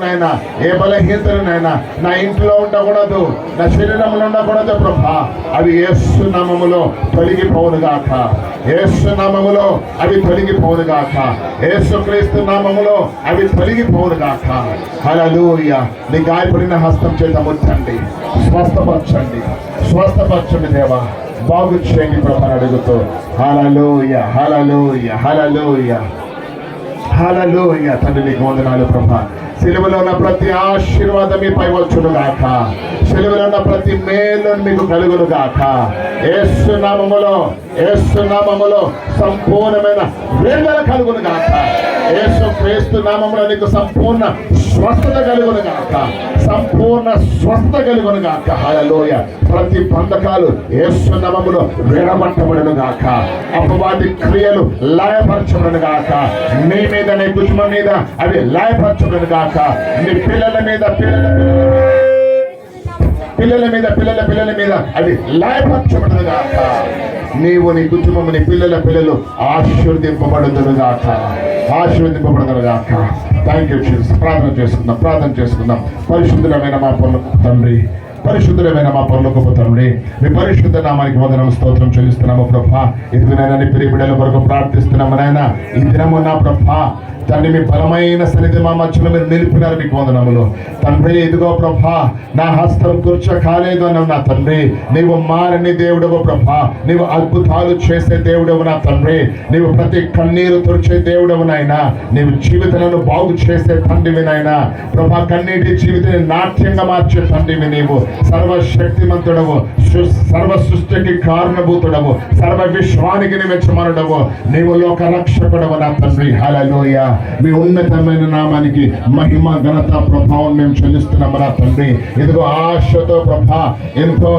నాయన ఏ బలహీనతనైనా నా ఇంట్లో ఉండకూడదు, నా శరీరంలో ఉండకూడదు ప్రభా. అవి యేసు నామములో తొలగిపోవును గాక, యేసు నామములో అవి తొలగిపోవును గాక, యేసుక్రీస్తు నామములో అవి తొలగిపోవును గాక. హల్లెలూయా. నీ గాయపడిన హస్తం చేత ముట్టండి, స్వస్థపరచండి, స్వస్థపరచండి దేవా, బాగు చేయండి ప్రభా అడుగుతూ. హల్లెలూయా, హల్లెలూయా, హల్లెలూయా, హల్లెలూయా. తండ్రి నీకు వందనాలు ప్రభా. సిలువలో ఉన్న ప్రతి ఆశీర్వాదం మీపై వచ్చును గాక, సిలువలో ఉన్న ప్రతి మేలు మీకు కలుగును గాక. యేసు నామములో, యేసు నామములో సంపూర్ణమైన విడుదల కలుగును గాక. యేసు క్రీస్తు నామములో నీకు సంపూర్ణ స్వస్థత కలుగును గాక, సంపూర్ణ స్వస్థత కలుగును గాక. హల్లెలూయా. ప్రతి బంధకాలు యేసు నామములో విడగొట్టబడును గాక, అపవాది క్రియలు లయపరచబడును గాక. నీ మీద, నీ కుటుంబం మీద అవి లయపరచబడును గాక. నీ పిల్లల మీద, పిల్లల మీద అవి లయపరచబడును గాక. నీవు, నీ కుటుంబం, నీ పిల్లలు ఆశీర్వదింపబడుదురు గాక, ఆశీర్వదింపబడుదురు గాక. Thank you Jesus. ప్రార్థన చేసుకుందాం. పరిశుద్ధులమైన మా తండ్రి, పరిశుద్ధులమైన మా పరలోకపు తండ్రి, మీ పరిశుద్ధ నామానికి వందనాలు, స్తోత్రం చెల్లిస్తున్నాము ప్రభా. ఇదిగోనైనా నీ ప్రియ బిడ్డల కొరకు ప్రార్థిస్తున్నాము నాయన. ఈ దినము నా ప్రభా తండ్రి, మీ బలమైన సన్నిధి మా మధ్యలో మీరు నిలిపినారు, మీకు వందనములు తండ్రి. ఇదిగో ప్రభా, నా హస్తం కూర్చ కాలేదు అన్నావు నా తండ్రి. నీవు మారని దేవుడవు ప్రభా, నీవు అద్భుతాలు చేసే దేవుడవు నా తండ్రి. నీవు ప్రతి కన్నీరు తుడిచే దేవుడవు నాయన. నీవు జీవితాలను బాగు చేసే తండ్రివి నాయన ప్రభా. కన్నీటి జీవితాన్ని నాట్యంగా మార్చే తండ్రివి నీవు. సర్వశక్తిమంతుడవు, సర్వ సృష్టికి కారణభూతుడవు, సర్వ విశ్వానికి నిమిత్తమనుడవు, నీవు లోక రక్షకుడవు నా తండ్రి. హల్లెలూయా. మీ ఉన్నతమైన నామానికి మహిమ, ఘనత, ప్రభావం మేము చెల్లిస్తున్నాము నా తండ్రి. ఇదిగో ఆశతో ప్రభా ఎంతో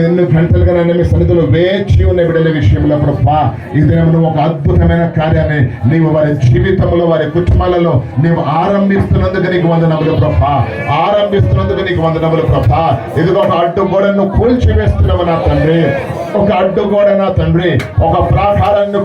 ఎన్ని గంటలుగా నన్ను మీ సన్నిధిలో వేచి ఉన్న బిడ్డల విషయంలో ప్రభా, ఇది నువ్వు ఒక అద్భుతమైన కార్యాన్ని నీవు వారి జీవితంలో, వారి కుటుంబాలలో నీవు ఆరంభిస్తున్నందుకు నీకు వందనములు ప్రభా, ఆరంభిస్తున్నందుకు నీకు వందనములు ప్రభా. ఇదిగో ఒక అడ్డుగోడను కూల్చివేస్తున్నావు నా తండ్రి, ఒక అడ్డుగోడ నా తండ్రి, ఒక ప్రాకారాన్ని